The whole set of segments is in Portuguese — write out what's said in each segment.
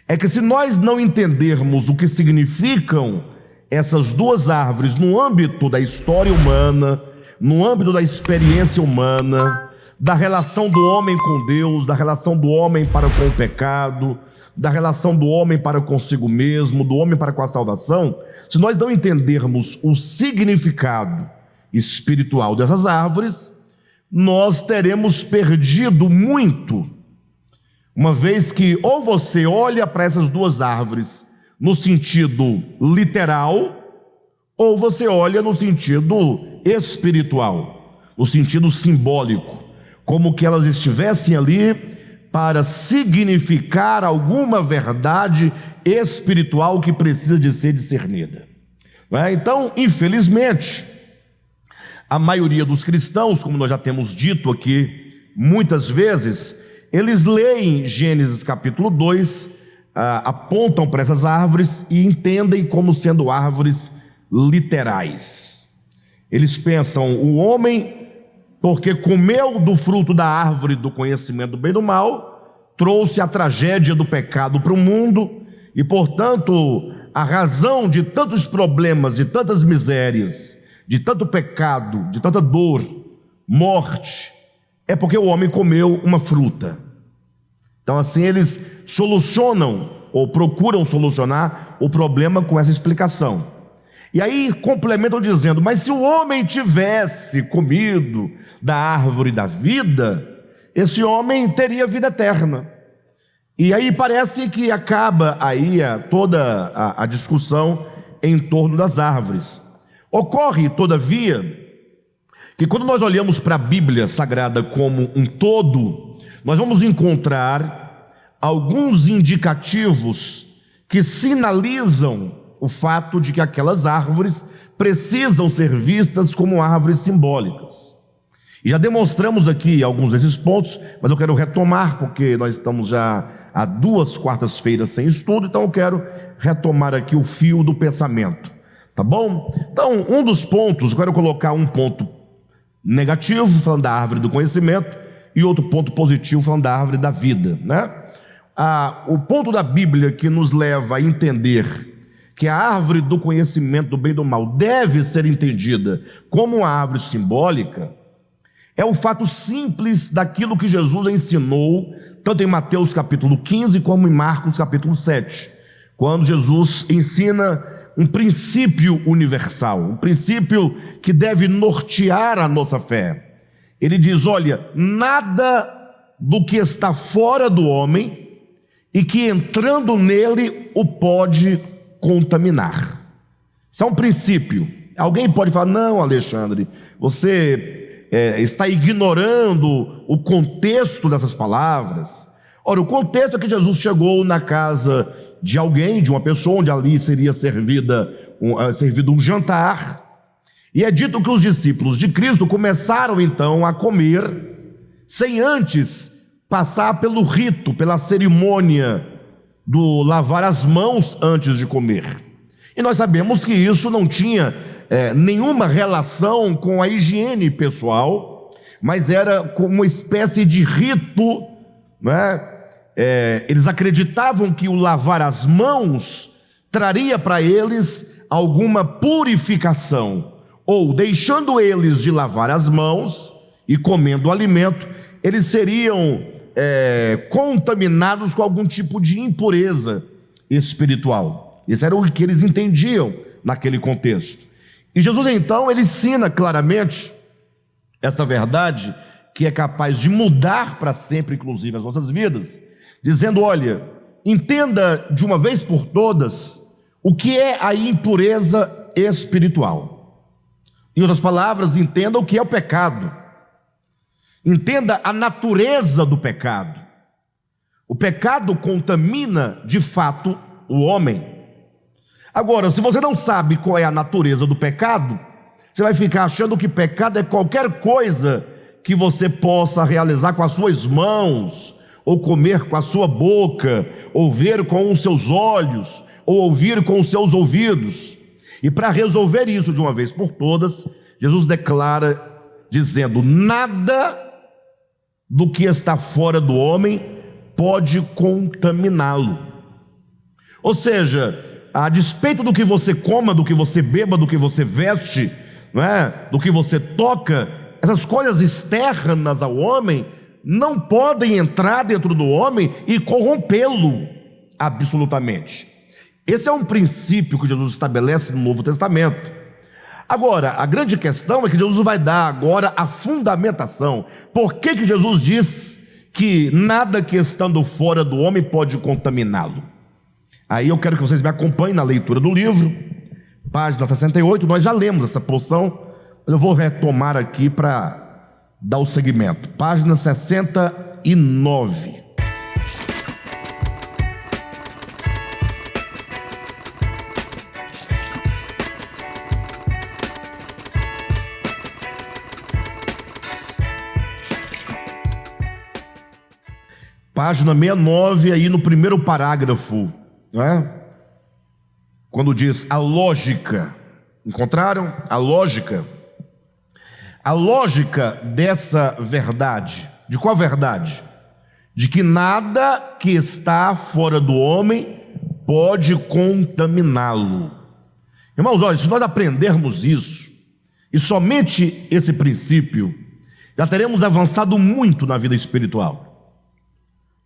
é que se nós não entendermos o que significam essas duas árvores no âmbito da história humana, no âmbito da experiência humana, da relação do homem com Deus, da relação do homem para com o pecado, da relação do homem para consigo mesmo, do homem para com a salvação, se nós não entendermos o significado espiritual dessas árvores, nós teremos perdido muito, uma vez que ou você olha para essas duas árvores no sentido literal, ou você olha no sentido espiritual, no sentido simbólico, como que elas estivessem ali para significar alguma verdade espiritual que precisa de ser discernida. Então, infelizmente, a maioria dos cristãos, como nós já temos dito aqui muitas vezes, eles leem Gênesis capítulo 2, apontam para essas árvores e entendem como sendo árvores literais. Eles pensam, o homem, porque comeu do fruto da árvore do conhecimento do bem e do mal, trouxe a tragédia do pecado para o mundo, e portanto a razão de tantos problemas, de tantas misérias, de tanto pecado, de tanta dor, morte, é porque o homem comeu uma fruta. Então assim eles solucionam ou procuram solucionar o problema com essa explicação. E aí complementam dizendo, mas se o homem tivesse comido da árvore da vida, esse homem teria vida eterna. E aí parece que acaba aí toda a discussão em torno das árvores. Ocorre, todavia, que quando nós olhamos para a Bíblia Sagrada como um todo, nós vamos encontrar alguns indicativos que sinalizam o fato de que aquelas árvores precisam ser vistas como árvores simbólicas. E já demonstramos aqui alguns desses pontos, mas eu quero retomar, porque nós estamos já há 2 quartas-feiras sem estudo, então eu quero retomar aqui o fio do pensamento, tá bom? Então, um dos pontos, eu quero colocar um ponto negativo, falando da árvore do conhecimento, e outro ponto positivo, falando da árvore da vida, né? O ponto da Bíblia que nos leva a entender que a árvore do conhecimento do bem e do mal deve ser entendida como uma árvore simbólica, é o fato simples daquilo que Jesus ensinou, tanto em Mateus capítulo 15, como em Marcos capítulo 7, quando Jesus ensina um princípio universal, um princípio que deve nortear a nossa fé. Ele diz, olha, nada do que está fora do homem e que entrando nele o pode contaminar. Isso é um princípio. Alguém pode falar, não, Alexandre, você está ignorando o contexto dessas palavras. Ora, o contexto é que Jesus chegou na casa de alguém, de uma pessoa, onde ali seria servido um jantar, e é dito que os discípulos de Cristo começaram então a comer, sem antes passar pelo rito, pela cerimônia do lavar as mãos antes de comer. E nós sabemos que isso não tinha nenhuma relação com a higiene pessoal, mas era como uma espécie de rito, né? Eles acreditavam que o lavar as mãos traria para eles alguma purificação, ou deixando eles de lavar as mãos e comendo o alimento, eles seriam contaminados com algum tipo de impureza espiritual. Isso era o que eles entendiam naquele contexto. E Jesus então, ele ensina claramente essa verdade que é capaz de mudar para sempre, inclusive, as nossas vidas, dizendo, olha, entenda de uma vez por todas o que é a impureza espiritual. Em outras palavras, entenda o que é o pecado. Entenda a natureza do pecado. O pecado contamina, de fato, o homem. Agora, se você não sabe qual é a natureza do pecado, você vai ficar achando que pecado é qualquer coisa que você possa realizar com as suas mãos, ou comer com a sua boca, ou ver com os seus olhos, ou ouvir com os seus ouvidos. E para resolver isso de uma vez por todas, Jesus declara dizendo, nada do que está fora do homem pode contaminá-lo. Ou seja, a despeito do que você coma, do que você beba, do que você veste, não é? Do que você toca, essas coisas externas ao homem não podem entrar dentro do homem e corrompê-lo absolutamente. Esse é um princípio que Jesus estabelece no Novo Testamento. Agora, a grande questão é que Jesus vai dar agora a fundamentação. Por que Jesus diz que nada que estando fora do homem pode contaminá-lo? Aí eu quero que vocês me acompanhem na leitura do livro, página 68, nós já lemos essa porção, mas eu vou retomar aqui para dar o segmento. Página 69. Página 69, aí no primeiro parágrafo, não é? Quando diz a lógica, encontraram? A lógica dessa verdade. De qual verdade? De que nada que está fora do homem pode contaminá-lo. Irmãos, olha, se nós aprendermos isso, e somente esse princípio, já teremos avançado muito na vida espiritual.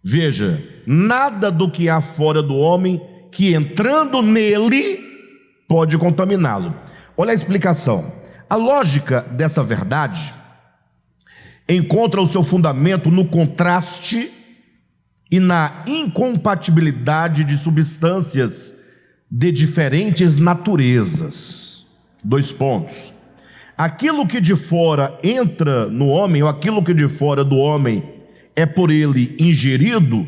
Veja, nada do que há fora do homem que entrando nele pode contaminá-lo. Olha a explicação. A lógica dessa verdade encontra o seu fundamento no contraste e na incompatibilidade de substâncias de diferentes naturezas. 2 pontos. Aquilo que de fora entra no homem, ou aquilo que de fora do homem é por ele ingerido,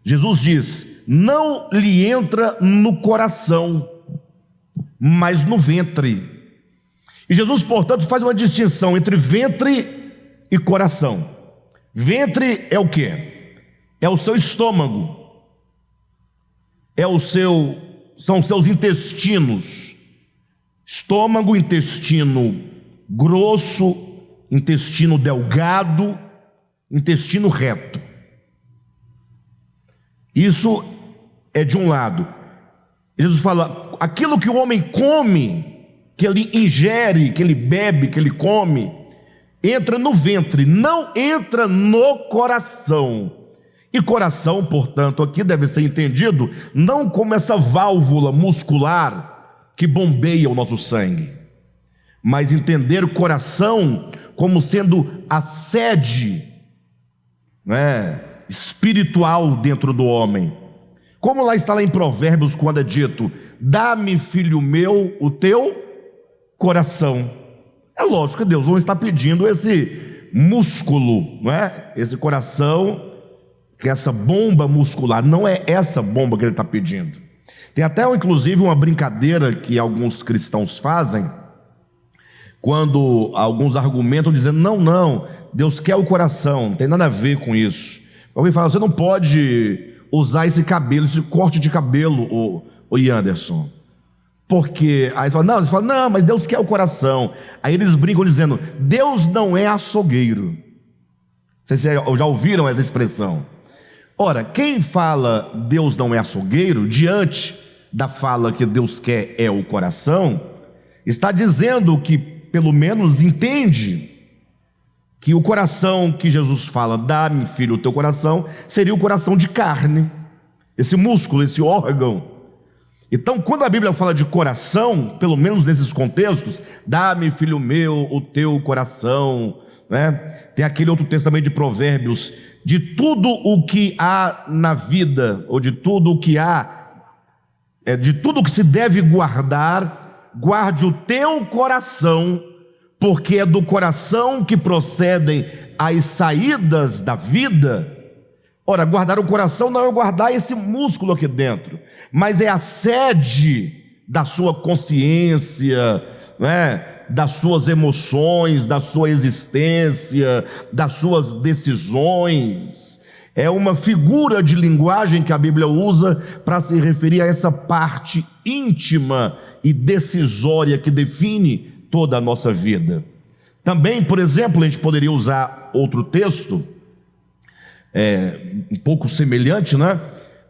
Jesus diz, não lhe entra no coração, mas no ventre. E Jesus, portanto, faz uma distinção entre ventre e coração. Ventre é o quê? É o seu estômago, são seus intestinos. Estômago, intestino grosso, intestino delgado, intestino reto. Isso é de um lado. Jesus fala, aquilo que o homem come, que ele ingere, que ele bebe, que ele come, entra no ventre, não entra no coração. E coração, portanto, aqui deve ser entendido não como essa válvula muscular que bombeia o nosso sangue, mas entender o coração como sendo a sede, né, espiritual dentro do homem. Como está lá em Provérbios, quando é dito, dá-me, filho meu, o teu coração. É lógico que Deus não está pedindo esse músculo, não é? Esse coração, que essa bomba muscular, não é essa bomba que ele está pedindo. Tem até inclusive uma brincadeira que alguns cristãos fazem, quando alguns argumentam dizendo, não, Deus quer o coração, não tem nada a ver com isso. Alguém fala, você não pode usar esse cabelo, esse corte de cabelo, o Anderson. Porque, aí você fala, não, mas Deus quer o coração. Aí eles brincam dizendo, Deus não é açougueiro. Vocês já ouviram essa expressão? Ora, quem fala Deus não é açougueiro, diante da fala que Deus quer é o coração, está dizendo que, pelo menos, entende que o coração que Jesus fala, dá-me, filho, o teu coração, seria o coração de carne, esse músculo, esse órgão. Então, quando a Bíblia fala de coração, pelo menos nesses contextos, dá-me, filho meu, o teu coração, né? Tem aquele outro texto também de Provérbios, de tudo o que há na vida, ou de tudo o que há, de tudo o que se deve guardar, guarde o teu coração, porque é do coração que procedem as saídas da vida. Ora, guardar o coração não é guardar esse músculo aqui dentro, mas é a sede da sua consciência, né? Das suas emoções, da sua existência, das suas decisões. É uma figura de linguagem que a Bíblia usa para se referir a essa parte íntima e decisória que define toda a nossa vida. Também, por exemplo, a gente poderia usar outro texto, um pouco semelhante, né?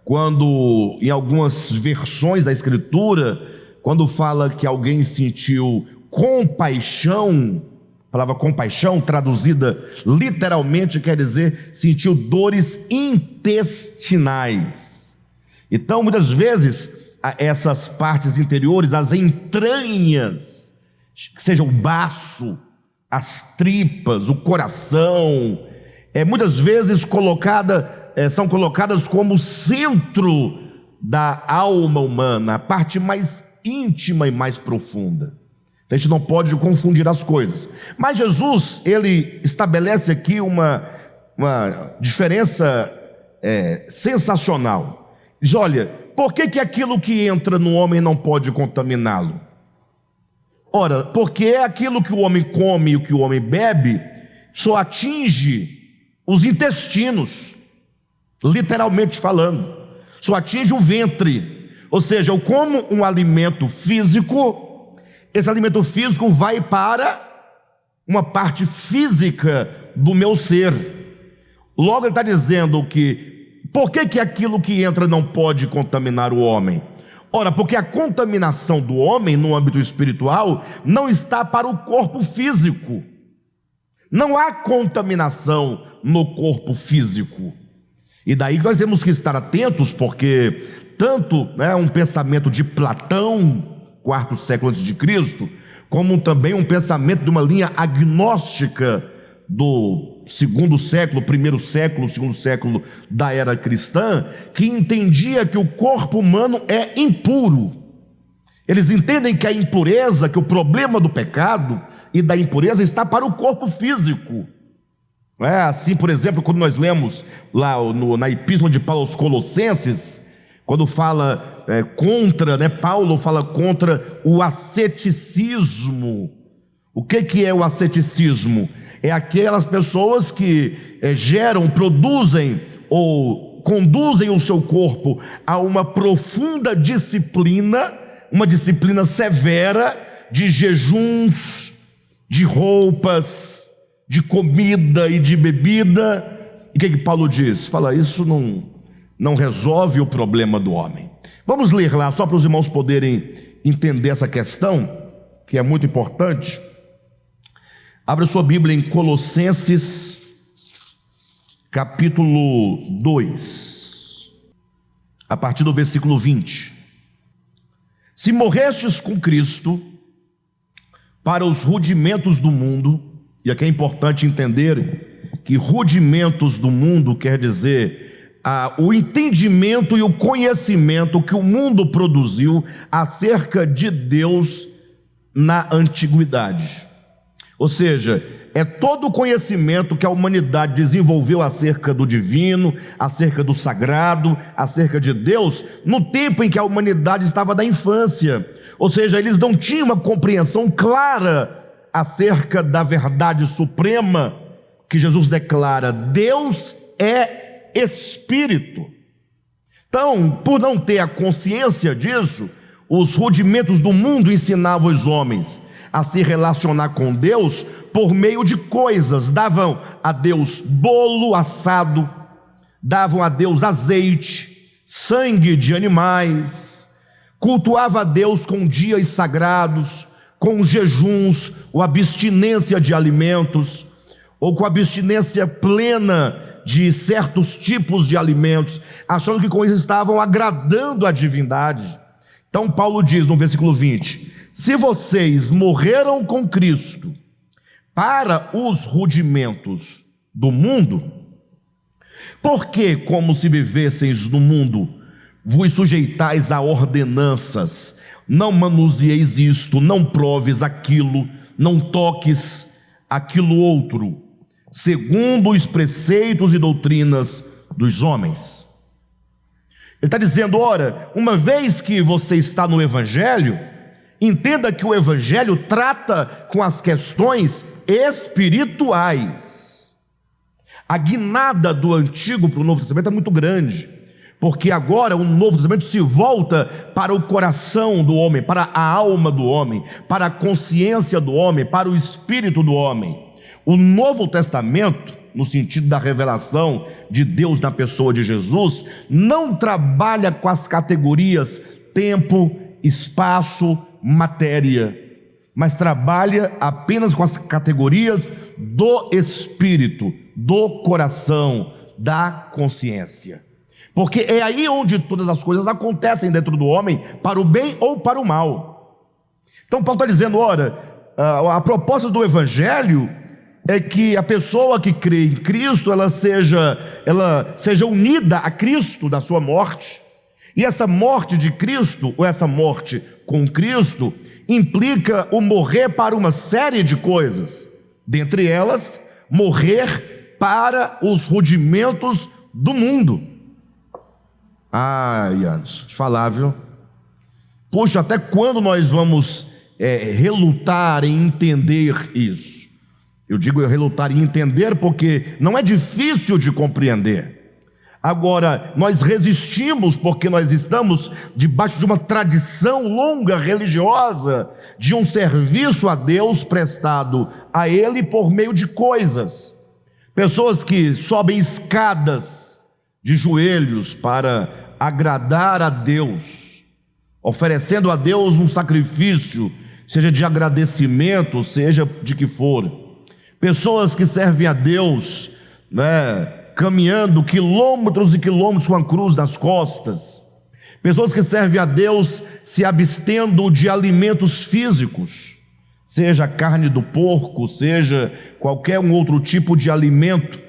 quando em algumas versões da Escritura, quando fala que alguém sentiu compaixão, a palavra compaixão, traduzida literalmente, quer dizer sentiu dores intestinais. Então, muitas vezes, essas partes interiores, as entranhas, que seja o baço, as tripas, o coração, muitas vezes são colocadas como centro da alma humana, a parte mais íntima e mais profunda. A gente não pode confundir as coisas. Mas Jesus, ele estabelece aqui uma diferença sensacional. Diz: olha, por que aquilo que entra no homem não pode contaminá-lo? Ora, porque aquilo que o homem come e o que o homem bebe só atinge os intestinos, literalmente falando, só atinge o ventre. Ou seja, eu como um alimento físico, esse alimento físico vai para uma parte física do meu ser. Logo ele está dizendo que, por que aquilo que entra não pode contaminar o homem? Ora, porque a contaminação do homem no âmbito espiritual não está para o corpo físico. Não há contaminação no corpo físico. E daí nós temos que estar atentos, porque tanto um pensamento de Platão, quarto século antes de Cristo, como também um pensamento de uma linha agnóstica do segundo século, primeiro século, segundo século da era cristã, que entendia que o corpo humano é impuro. Eles entendem que a impureza, que o problema do pecado e da impureza está para o corpo físico. Assim, por exemplo, quando nós lemos lá na Epístola de Paulo aos Colossenses, quando fala Paulo fala contra o asceticismo. O que é o asceticismo? É aquelas pessoas que produzem ou conduzem o seu corpo a uma profunda disciplina, uma disciplina severa de jejuns, de roupas, de comida e de bebida. E o que Paulo diz? Fala, isso não resolve o problema do homem. Vamos ler lá, só para os irmãos poderem entender essa questão, que é muito importante. Abra sua Bíblia em Colossenses, capítulo 2, a partir do versículo 20. Se morrestes com Cristo para os rudimentos do mundo, e aqui é importante entender que rudimentos do mundo quer dizer o entendimento e o conhecimento que o mundo produziu acerca de Deus na antiguidade. Ou seja, é todo o conhecimento que a humanidade desenvolveu acerca do divino, acerca do sagrado, acerca de Deus, no tempo em que a humanidade estava na infância. Ou seja, eles não tinham uma compreensão clara acerca da verdade suprema que Jesus declara: Deus é Espírito. Então, por não ter a consciência disso, os rudimentos do mundo ensinavam os homens a se relacionar com Deus por meio de coisas. Davam a Deus bolo assado, davam a Deus azeite, sangue de animais, cultuava a Deus com dias sagrados, com jejuns, ou abstinência de alimentos, ou com abstinência plena de certos tipos de alimentos, achando que com isso estavam agradando a divindade. Então Paulo diz no versículo 20: se vocês morreram com Cristo para os rudimentos do mundo, por que, como se vivesseis no mundo, vos sujeitais a ordenanças? Não manuseeis isto, não proves aquilo, não toques aquilo outro, segundo os preceitos e doutrinas dos homens. Ele está dizendo: ora, uma vez que você está no Evangelho, entenda que o Evangelho trata com as questões espirituais. A guinada do Antigo para o Novo Testamento é muito grande, porque agora o Novo Testamento se volta para o coração do homem, para a alma do homem, para a consciência do homem, para o espírito do homem. O Novo Testamento, no sentido da revelação de Deus na pessoa de Jesus, não trabalha com as categorias tempo, espaço, matéria, mas trabalha apenas com as categorias do espírito, do coração, da consciência. Porque é aí onde todas as coisas acontecem dentro do homem, para o bem ou para o mal. Então Paulo está dizendo, ora, a proposta do Evangelho é que a pessoa que crê em Cristo, ela seja unida a Cristo da sua morte. E essa morte de Cristo, ou essa morte com Cristo, implica o morrer para uma série de coisas. Dentre elas, morrer para os rudimentos do mundo. Yanis, te falar, viu? Puxa, até quando nós vamos relutar em entender isso? Eu digo relutar em entender porque não é difícil de compreender. Agora, nós resistimos porque nós estamos debaixo de uma tradição longa religiosa, de um serviço a Deus prestado a Ele por meio de coisas. Pessoas que sobem escadas de joelhos para agradar a Deus, oferecendo a Deus um sacrifício, seja de agradecimento, seja de que for. Pessoas que servem a Deus, caminhando quilômetros e quilômetros com a cruz nas costas. Pessoas que servem a Deus se abstendo de alimentos físicos, seja a carne do porco, seja qualquer um outro tipo de alimento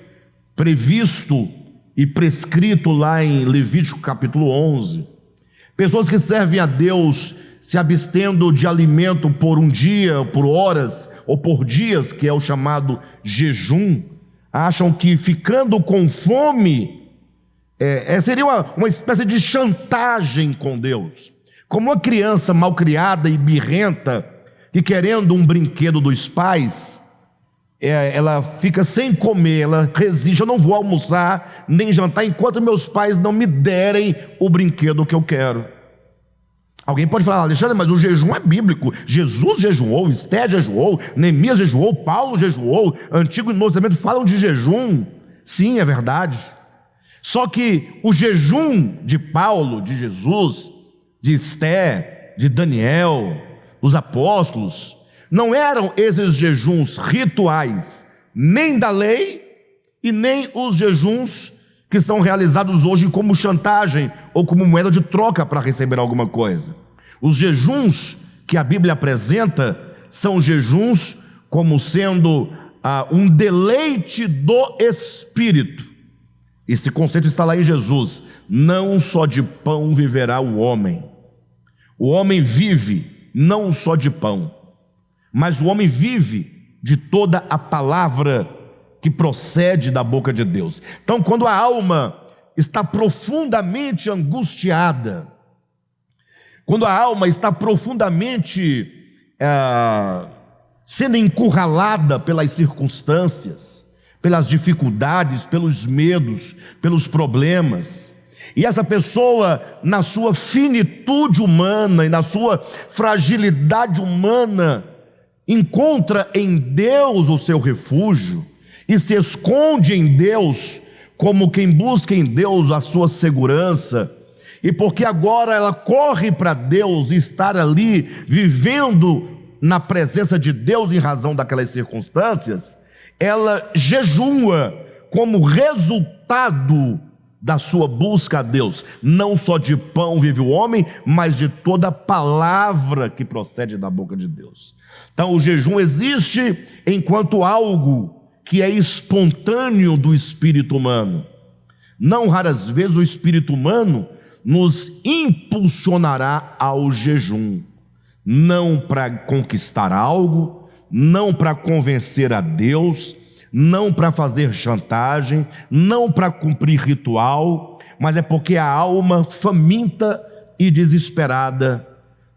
previsto e prescrito lá em Levítico capítulo 11. Pessoas que servem a Deus se abstendo de alimento por um dia, por horas ou por dias, que é o chamado jejum. Acham que ficando com fome seria uma espécie de chantagem com Deus. Como uma criança malcriada e birrenta, que querendo um brinquedo dos pais, ela fica sem comer, ela resiste, eu não vou almoçar nem jantar enquanto meus pais não me derem o brinquedo que eu quero. Alguém pode falar, Alexandre, mas o jejum é bíblico. Jesus jejuou, Esté jejuou, Neemias jejuou, Paulo jejuou, Antigo e Novo Testamento falam de jejum. Sim, é verdade. Só que o jejum de Paulo, de Jesus, de Esté, de Daniel, os apóstolos, não eram esses jejuns rituais, nem da lei e nem os jejuns que são realizados hoje como chantagem ou como moeda de troca para receber alguma coisa. Os jejuns que a Bíblia apresenta são jejuns como sendo um deleite do Espírito. Esse conceito está lá em Jesus. Não só de pão viverá o homem. O homem vive não só de pão, mas o homem vive de toda a palavra que procede da boca de Deus. Então, quando a alma está profundamente angustiada, quando a alma está profundamente sendo encurralada pelas circunstâncias, pelas dificuldades, pelos medos, pelos problemas, e essa pessoa, na sua finitude humana e na sua fragilidade humana, encontra em Deus o seu refúgio, e se esconde em Deus, como quem busca em Deus a sua segurança, e porque agora ela corre para Deus e estar ali, vivendo na presença de Deus em razão daquelas circunstâncias, ela jejua como resultado da sua busca a Deus. Não só de pão vive o homem, mas de toda palavra que procede da boca de Deus. Então o jejum existe enquanto algo que é espontâneo do espírito humano. Não raras vezes o espírito humano nos impulsionará ao jejum, não para conquistar algo, não para convencer a Deus, não para fazer chantagem, não para cumprir ritual, mas é porque a alma faminta e desesperada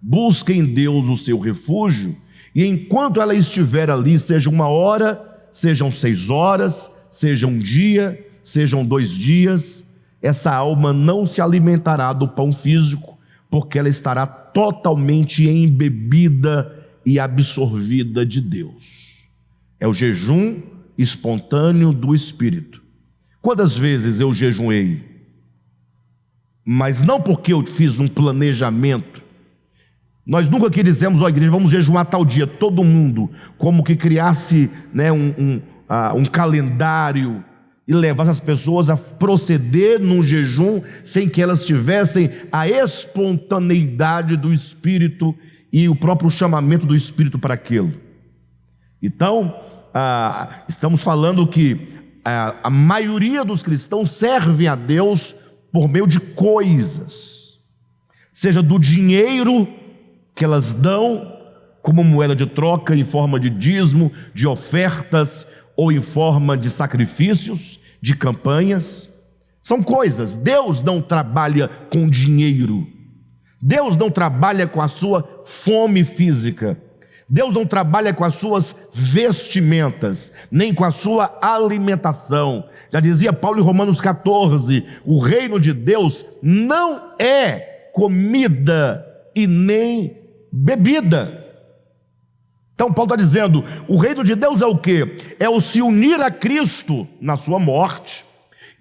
busca em Deus o seu refúgio, e enquanto ela estiver ali, seja 1 hora, sejam 6 horas, seja 1 dia, sejam 2 dias, essa alma não se alimentará do pão físico, porque ela estará totalmente embebida e absorvida de Deus. É o jejum espontâneo do Espírito. Quantas vezes eu jejuei? Mas não porque eu fiz um planejamento. Nós nunca que dizemos, igreja, vamos jejuar tal dia, todo mundo, como que criasse, né, um calendário e levasse as pessoas a proceder num jejum sem que elas tivessem a espontaneidade do Espírito e o próprio chamamento do Espírito para aquilo. Então, estamos falando que a maioria dos cristãos servem a Deus por meio de coisas, seja do dinheiro que elas dão como moeda de troca, em forma de dízimo, de ofertas, ou em forma de sacrifícios, de campanhas. São coisas. Deus não trabalha com dinheiro. Deus não trabalha com a sua fome física. Deus não trabalha com as suas vestimentas, nem com a sua alimentação. Já dizia Paulo em Romanos 14, o reino de Deus não é comida e nem bebida. Então Paulo está dizendo, o reino de Deus é o quê? É o se unir a Cristo na sua morte.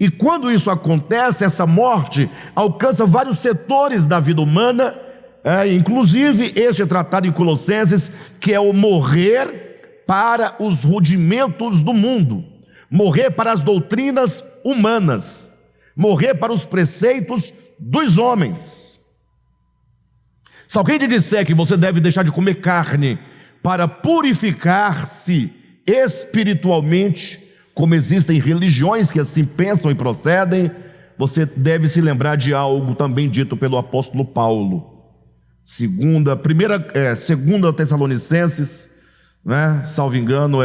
E quando isso acontece, essa morte alcança vários setores da vida humana, inclusive este é tratado em Colossenses, que é o morrer para os rudimentos do mundo, morrer para as doutrinas humanas, morrer para os preceitos dos homens. Se alguém te disser que você deve deixar de comer carne para purificar-se espiritualmente, como existem religiões que assim pensam e procedem, você deve se lembrar de algo também dito pelo apóstolo Paulo. Segunda Tessalonicenses, né? Salvo engano,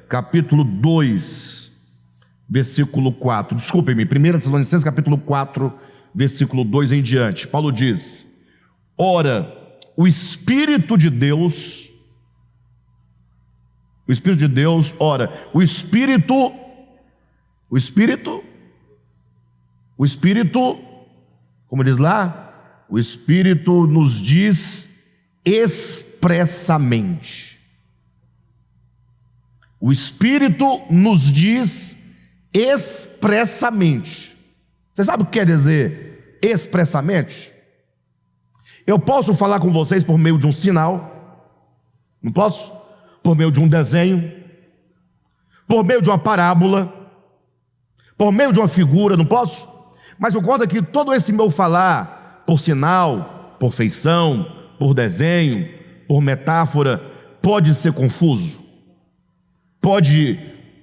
capítulo 2, versículo 4. Desculpem-me, 1 Tessalonicenses, capítulo 4, versículo 2 em diante. Paulo diz: ora, o Espírito de Deus, como diz lá, o Espírito nos diz expressamente. O Espírito nos diz expressamente. Você sabe o que quer dizer expressamente? Eu posso falar com vocês por meio de um sinal, não posso? Por meio de um desenho, por meio de uma parábola, por meio de uma figura, não posso? Mas o conto é que todo esse meu falar, por sinal, por feição, por desenho, por metáfora, pode ser confuso, pode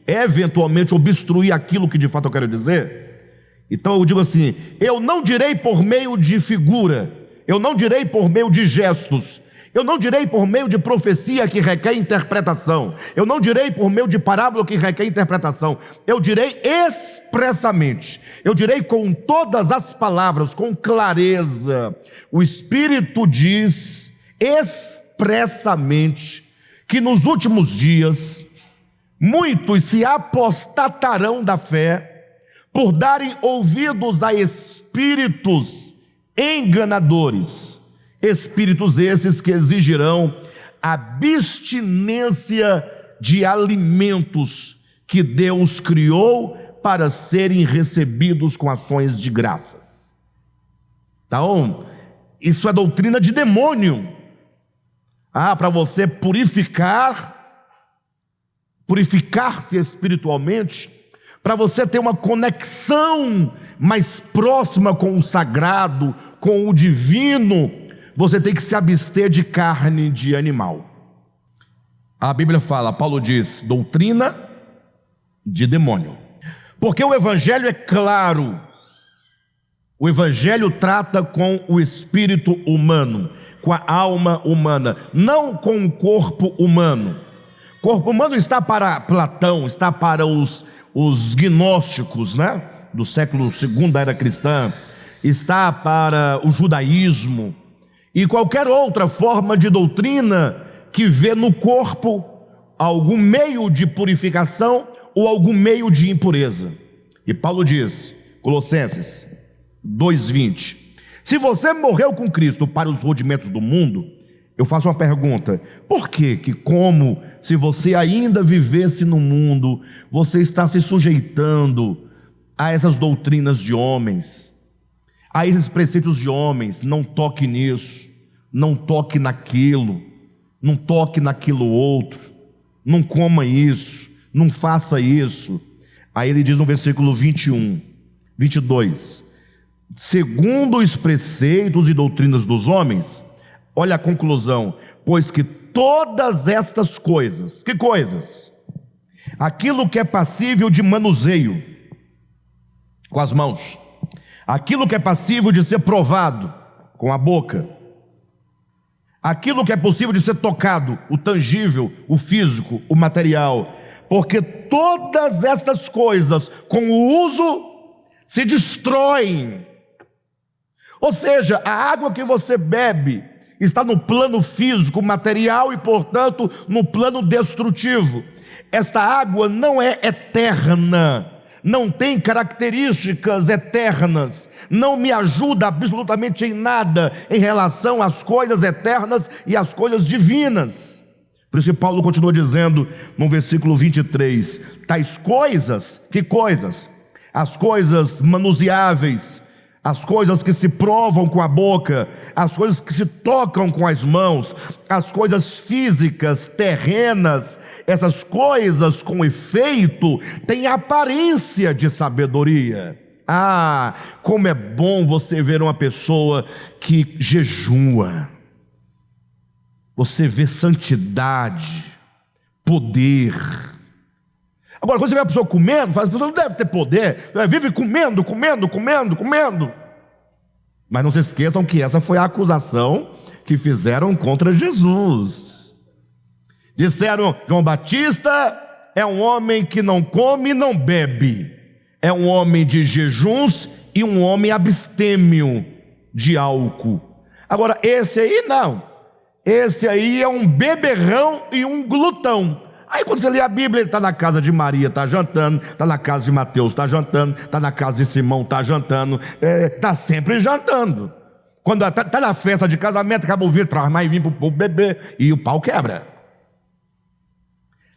eventualmente obstruir aquilo que de fato eu quero dizer. Então eu digo assim, eu não direi por meio de figura, eu não direi por meio de gestos, eu não direi por meio de profecia que requer interpretação, eu não direi por meio de parábola que requer interpretação, eu direi expressamente, eu direi com todas as palavras, com clareza. O Espírito diz expressamente que nos últimos dias muitos se apostatarão da fé por darem ouvidos a espíritos enganadores. Espíritos esses que exigirão abstinência de alimentos que Deus criou para serem recebidos com ações de graças. Então, isso é doutrina de demônio. Para você purificar-se espiritualmente, para você ter uma conexão mais próxima com o sagrado, com o divino, você tem que se abster de carne de animal. A Bíblia fala, Paulo diz, doutrina de demônio. Porque o Evangelho é claro. O Evangelho trata com o espírito humano, com a alma humana, não com o corpo humano. O corpo humano está para Platão, está para os gnósticos, né? Do século II da era cristã, está para o judaísmo, e qualquer outra forma de doutrina que vê no corpo algum meio de purificação ou algum meio de impureza. E Paulo diz, Colossenses 2:20, se você morreu com Cristo para os rudimentos do mundo, Eu faço uma pergunta: por que como se você ainda vivesse no mundo, você está se sujeitando a essas doutrinas de homens, a esses preceitos de homens? Não toque nisso, não toque naquilo, não toque naquilo outro, não coma isso, não faça isso. Aí ele diz no versículo 21, 22: segundo os preceitos e doutrinas dos homens. Olha a conclusão: pois que todas estas coisas, que coisas? Aquilo que é passível de manuseio com as mãos, aquilo que é passível de ser provado com a boca, aquilo que é possível de ser tocado, o tangível, o físico, o material, porque todas estas coisas com o uso se destroem. Ou seja, a água que você bebe está no plano físico, material e, portanto, no plano destrutivo. Esta água não é eterna, não tem características eternas, não me ajuda absolutamente em nada em relação às coisas eternas e às coisas divinas. Por isso que Paulo continua dizendo no versículo 23, tais coisas, que coisas? As coisas manuseáveis, as coisas que se provam com a boca, as coisas que se tocam com as mãos, as coisas físicas, terrenas, essas coisas com efeito têm aparência de sabedoria. Ah, como é bom você ver uma pessoa que jejua, você vê santidade, poder. Agora, quando você vê a pessoa comendo, fala, a pessoa não deve ter poder, vive comendo. Mas não se esqueçam que essa foi a acusação que fizeram contra Jesus. Disseram: João Batista é um homem que não come e não bebe, é um homem de jejuns e um homem abstêmio de álcool. Agora, esse aí não, esse aí é um beberrão e um glutão. Aí quando você lê a Bíblia, ele está na casa de Maria, está jantando, está na casa de Mateus, está jantando, está na casa de Simão, está jantando, está sempre jantando. Quando está na festa de casamento, acaba o vinho, traz mais vinho para o povo beber, e o pau quebra.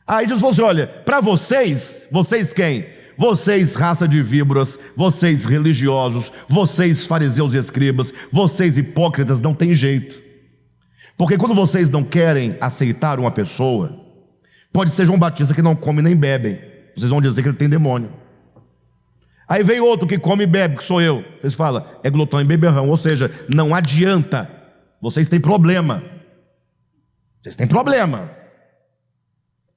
Aí Jesus falou assim: olha, para vocês quem? Vocês, raça de víboras, vocês religiosos, vocês fariseus e escribas, vocês hipócritas, não tem jeito. Porque quando vocês não querem aceitar uma pessoa, pode ser João Batista que não come nem bebe, vocês vão dizer que ele tem demônio. Aí vem outro que come e bebe, que sou eu, vocês falam, é glutão e beberrão. Ou seja, não adianta, vocês têm problema.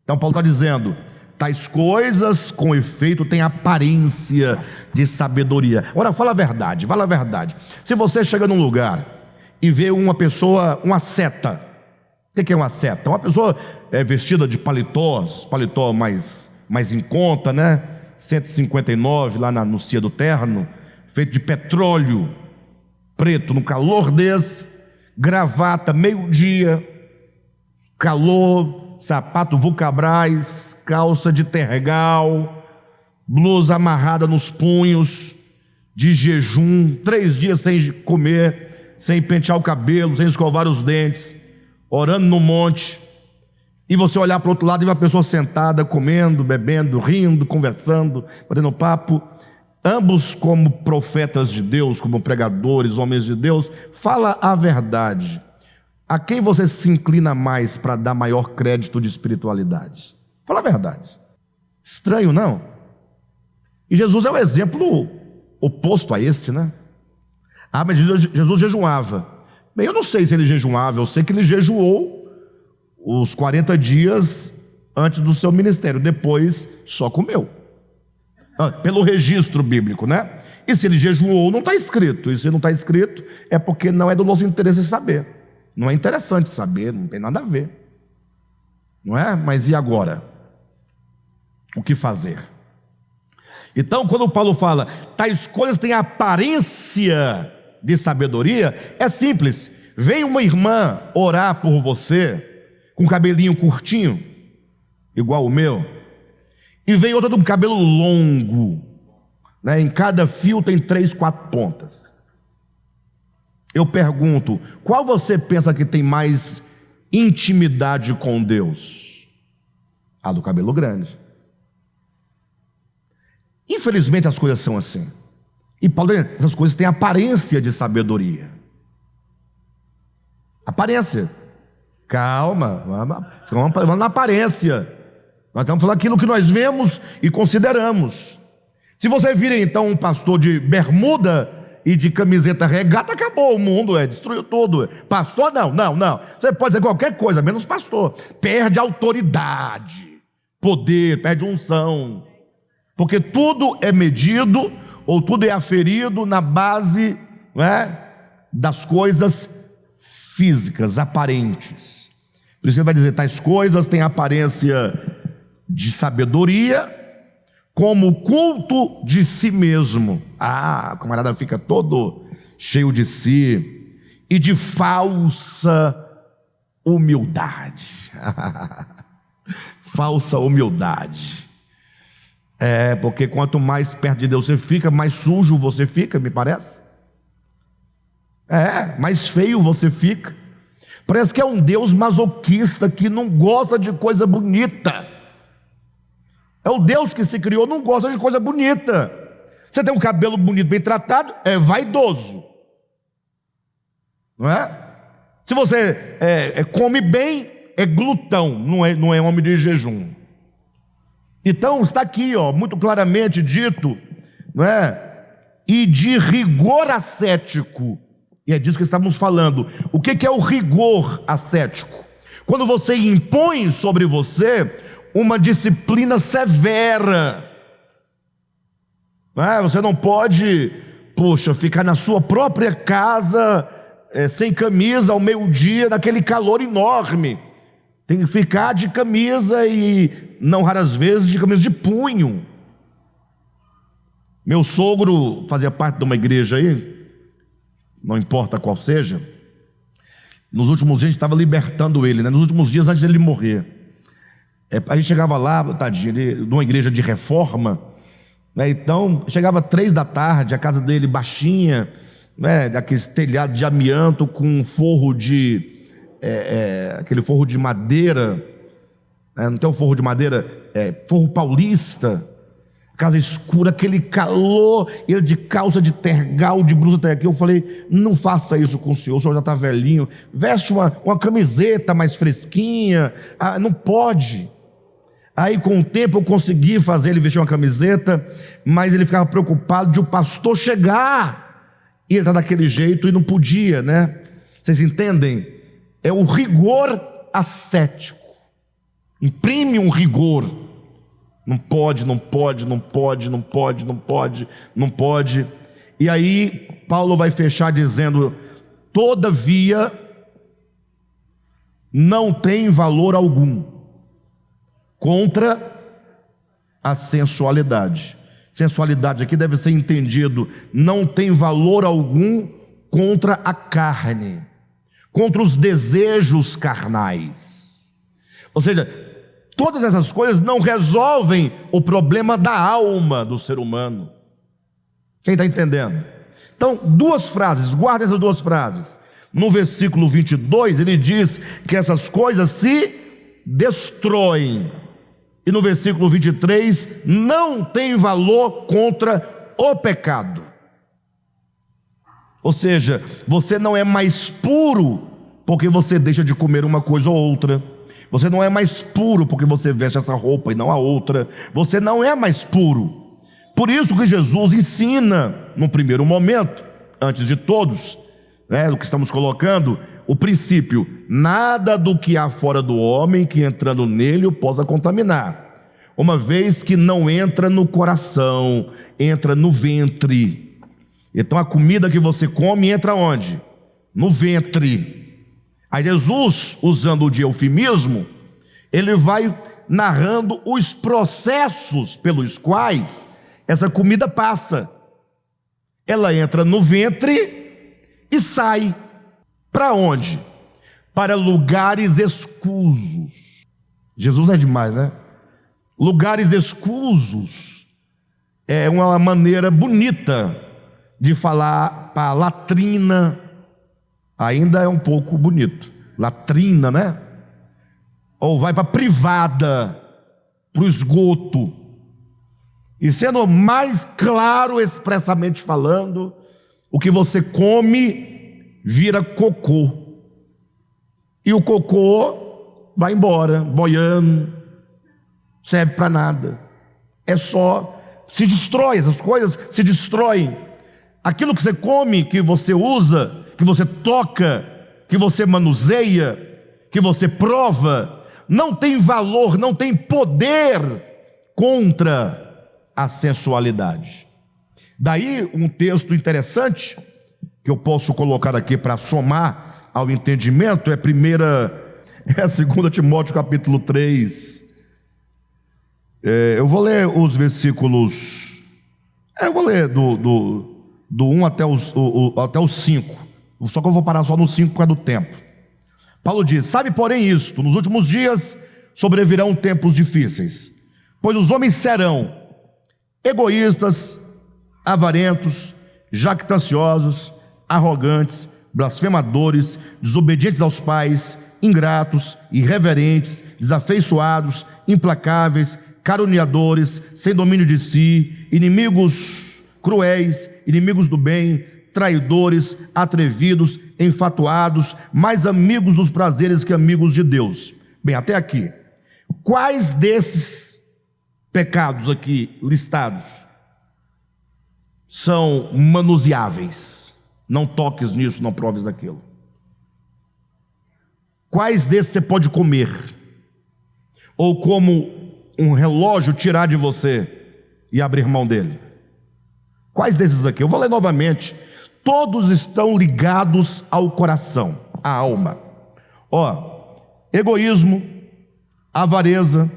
Então Paulo está dizendo: tais coisas com efeito têm aparência de sabedoria. Agora fala a verdade. Se você chega num lugar e vê uma pessoa, uma seta. O que é uma seta? Uma pessoa vestida de paletó mais em conta, né? 159 lá no Cia do Terno, feito de petróleo preto, no calor desse, gravata, meio-dia, calor, sapato Vulcabras, calça de tergal, blusa amarrada nos punhos, de jejum, 3 dias sem comer, sem pentear o cabelo, sem escovar os dentes, orando no monte. E você olhar para o outro lado e ver uma pessoa sentada, comendo, bebendo, rindo, conversando, batendo papo. Ambos como profetas de Deus, como pregadores, homens de Deus. Fala a verdade. A quem você se inclina mais para dar maior crédito de espiritualidade? Fala a verdade. Estranho, não? E Jesus é o exemplo oposto a este, né? Ah, mas Jesus jejuava. Bem, eu não sei se ele jejuava, eu sei que ele jejuou os 40 dias antes do seu ministério, depois só comeu. Pelo registro bíblico, né? E se ele jejuou, não está escrito. E se não está escrito, é porque não é do nosso interesse saber. Não é interessante saber, não tem nada a ver. Não é? Mas e agora? O que fazer? Então, quando Paulo fala, tais coisas têm aparência de sabedoria, é simples. Vem uma irmã orar por você, com cabelinho curtinho, igual o meu, e vem outra com cabelo longo, né? Em cada fio tem 3, 4 pontas. Eu pergunto, qual você pensa que tem mais intimidade com Deus? A do cabelo grande. Infelizmente as coisas são assim. E Paulo, essas coisas têm aparência de sabedoria. Aparência. Calma, vamos na aparência. Nós estamos falando aquilo que nós vemos e consideramos. Se você vira então um pastor de bermuda e de camiseta regata, acabou o mundo, destruiu tudo. Pastor, não. Você pode dizer qualquer coisa, menos pastor. Perde autoridade, poder, perde unção. Porque tudo é medido, ou tudo é aferido na base, das coisas físicas, aparentes. Por isso ele vai dizer, tais coisas têm aparência de sabedoria, como o culto de si mesmo. O camarada fica todo cheio de si, e de falsa humildade. Falsa humildade. Porque quanto mais perto de Deus você fica, mais sujo você fica, me parece. Mais feio você fica. Parece que é um Deus masoquista que não gosta de coisa bonita. É o Deus que se criou, não gosta de coisa bonita. Você tem um cabelo bonito, bem tratado, é vaidoso, não é? Se você come bem, é glutão, não é homem de jejum. Então está aqui, muito claramente dito, não é? E de rigor ascético. E é disso que estamos falando. O que é o rigor ascético? Quando você impõe sobre você uma disciplina severa. Você não pode, ficar na sua própria casa, sem camisa ao meio-dia, naquele calor enorme. Tem que ficar de camisa e, não raras vezes, de camisa de punho. Meu sogro fazia parte de uma igreja aí, não importa qual seja. Nos últimos dias a gente estava libertando ele, nos últimos dias antes dele morrer. A gente chegava lá, tadinho, numa igreja de reforma, então chegava 3 da tarde, a casa dele baixinha, daquele telhado de amianto com forro de aquele forro de madeira, não tem o forro de madeira, forro paulista, casa escura, aquele calor, ele de calça de tergal, de blusa até aqui. Eu falei, não faça isso com o senhor já está velhinho, veste uma camiseta mais fresquinha. Não pode. Aí com o tempo eu consegui fazer ele vestir uma camiseta, mas ele ficava preocupado de o pastor chegar, e ele está daquele jeito e não podia, Vocês entendem? É o rigor ascético, imprime um rigor. Não pode. E aí Paulo vai fechar dizendo: todavia não tem valor algum contra a sensualidade. Sensualidade aqui deve ser entendido, não tem valor algum contra a carne, contra os desejos carnais. Ou seja, todas essas coisas não resolvem o problema da alma do ser humano. Quem está entendendo? Então, 2 frases, guarda essas 2 frases. No versículo 22, ele diz que essas coisas se destroem. E no versículo 23, não tem valor contra o pecado. Ou seja, você não é mais puro porque você deixa de comer uma coisa ou outra. Você não é mais puro porque você veste essa roupa e não a outra. Você não é mais puro. Por isso que Jesus ensina, no primeiro momento, antes de todos, o que estamos colocando, o princípio: nada do que há fora do homem que entrando nele o possa contaminar, uma vez que não entra no coração, entra no ventre. Então a comida que você come entra onde? No ventre. Aí Jesus, usando o de eufemismo, ele vai narrando os processos pelos quais essa comida passa. Ela entra no ventre e sai. Para onde? Para lugares escusos. Jesus é demais, Lugares escusos é uma maneira bonita de falar. Para latrina ainda é um pouco bonito, latrina, né? Ou vai para a privada, para o esgoto. E sendo mais claro, expressamente falando, o que você come vira cocô. E o cocô vai embora, boiando, serve para nada. É só, se destrói, essas coisas se destroem. Aquilo que você come, que você usa, que você toca, que você manuseia, que você prova, não tem valor, não tem poder contra a sensualidade. Daí um texto interessante que eu posso colocar aqui para somar ao entendimento é 2 Timóteo capítulo 3. Eu vou ler os versículos, eu vou ler do 1 até o 5, só que eu vou parar só no 5 por causa do tempo. Paulo diz: sabe porém isto, nos últimos dias sobrevirão tempos difíceis, pois os homens serão egoístas, avarentos, jactanciosos, arrogantes, blasfemadores, desobedientes aos pais, ingratos, irreverentes, desafeiçoados, implacáveis, caluniadores, sem domínio de si, inimigos cruéis, inimigos do bem, traidores, atrevidos, enfatuados, mais amigos dos prazeres que amigos de Deus. Bem, até aqui. Quais desses pecados aqui listados são manuseáveis? Não toques nisso, não proves aquilo. Quais desses você pode comer? Ou como um relógio tirar de você e abrir mão dele? Quais desses aqui? Eu vou ler novamente. Todos estão ligados ao coração, à alma. Egoísmo, avareza,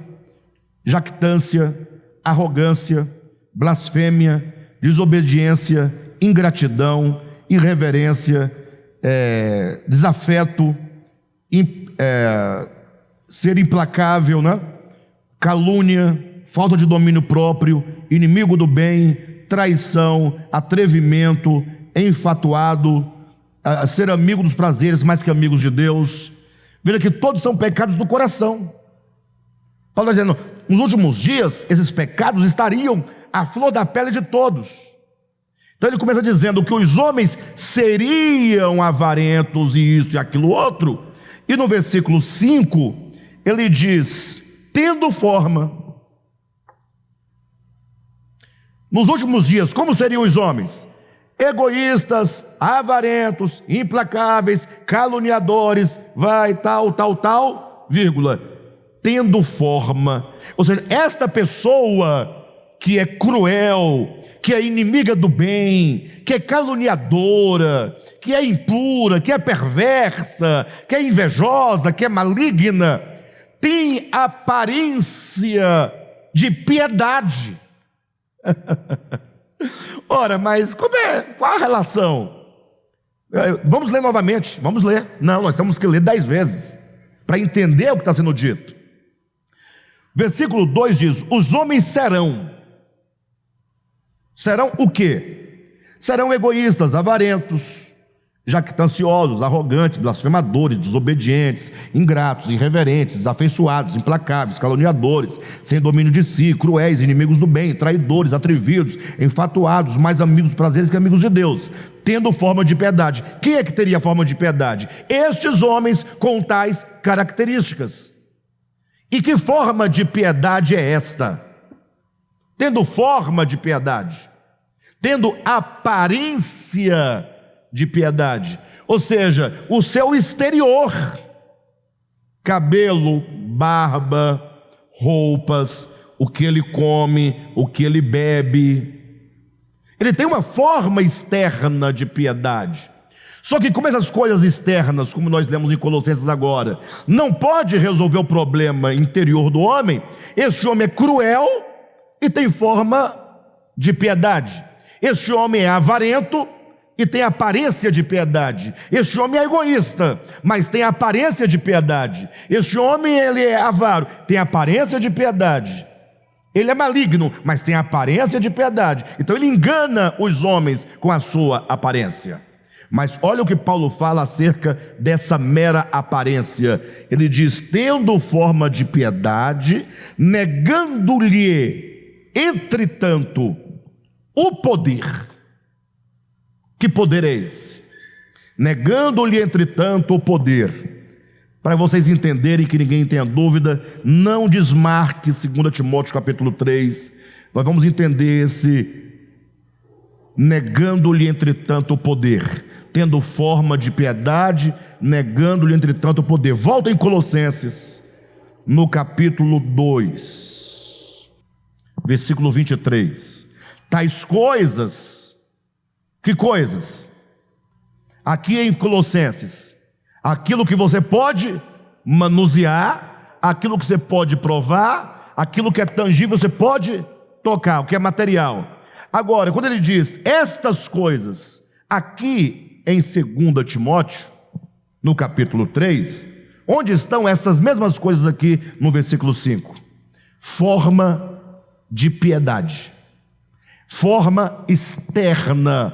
jactância, arrogância, blasfêmia, desobediência, ingratidão, irreverência, desafeto, ser implacável, né? Calúnia, falta de domínio próprio, inimigo do bem, traição, atrevimento, enfatuado, ser amigo dos prazeres mais que amigos de Deus. Veja que todos são pecados do coração. Paulo está dizendo, nos últimos dias, esses pecados estariam à flor da pele de todos. Então ele começa dizendo que os homens seriam avarentos, e isto e aquilo outro. E no versículo 5, ele diz, tendo forma. Nos últimos dias, como seriam os homens? Egoístas, avarentos, implacáveis, caluniadores, vírgula, tendo forma. Ou seja, esta pessoa que é cruel, que é inimiga do bem, que é caluniadora, que é impura, que é perversa, que é invejosa, que é maligna, tem aparência de piedade. Ora, mas qual a relação? Vamos ler novamente, vamos ler. Não, nós temos que ler 10 vezes para entender o que está sendo dito. Versículo 2 diz: os homens serão o quê? Serão egoístas, avarentos, jactanciosos, arrogantes, blasfemadores, desobedientes, ingratos, irreverentes, desafeiçoados, implacáveis, caluniadores, sem domínio de si, cruéis, inimigos do bem, traidores, atrevidos, enfatuados, mais amigos dos prazeres que amigos de Deus, tendo forma de piedade. Quem é que teria forma de piedade? Estes homens com tais características. E que forma de piedade é esta? Tendo forma de piedade, tendo aparência de piedade, ou seja, o seu exterior, cabelo, barba, roupas, o que ele come, o que ele bebe, ele tem uma forma externa de piedade. Só que como essas coisas externas, como nós lemos em Colossenses agora, não pode resolver o problema interior do homem, esse homem é cruel e tem forma de piedade. Esse homem é avarento e tem aparência de piedade. Esse homem é egoísta, mas tem aparência de piedade. Esse homem, ele é avaro, tem aparência de piedade. Ele é maligno, mas tem aparência de piedade. Então ele engana os homens com a sua aparência. Mas olha o que Paulo fala acerca dessa mera aparência. Ele diz: tendo forma de piedade, negando-lhe, entretanto, o poder. Que poder é esse? Negando-lhe, entretanto, o poder. Para vocês entenderem, que ninguém tenha dúvida, não desmarque 2 Timóteo capítulo 3. Nós vamos entender esse negando-lhe, entretanto, o poder. Tendo forma de piedade, negando-lhe, entretanto, o poder. Volta em Colossenses, no capítulo 2, versículo 23. Tais coisas, que coisas? Aqui em Colossenses, aquilo que você pode manusear, aquilo que você pode provar, aquilo que é tangível você pode tocar, o que é material. Agora, quando ele diz estas coisas, aqui em 2 Timóteo, no capítulo 3, onde estão essas mesmas coisas aqui no versículo 5? Forma de piedade, forma externa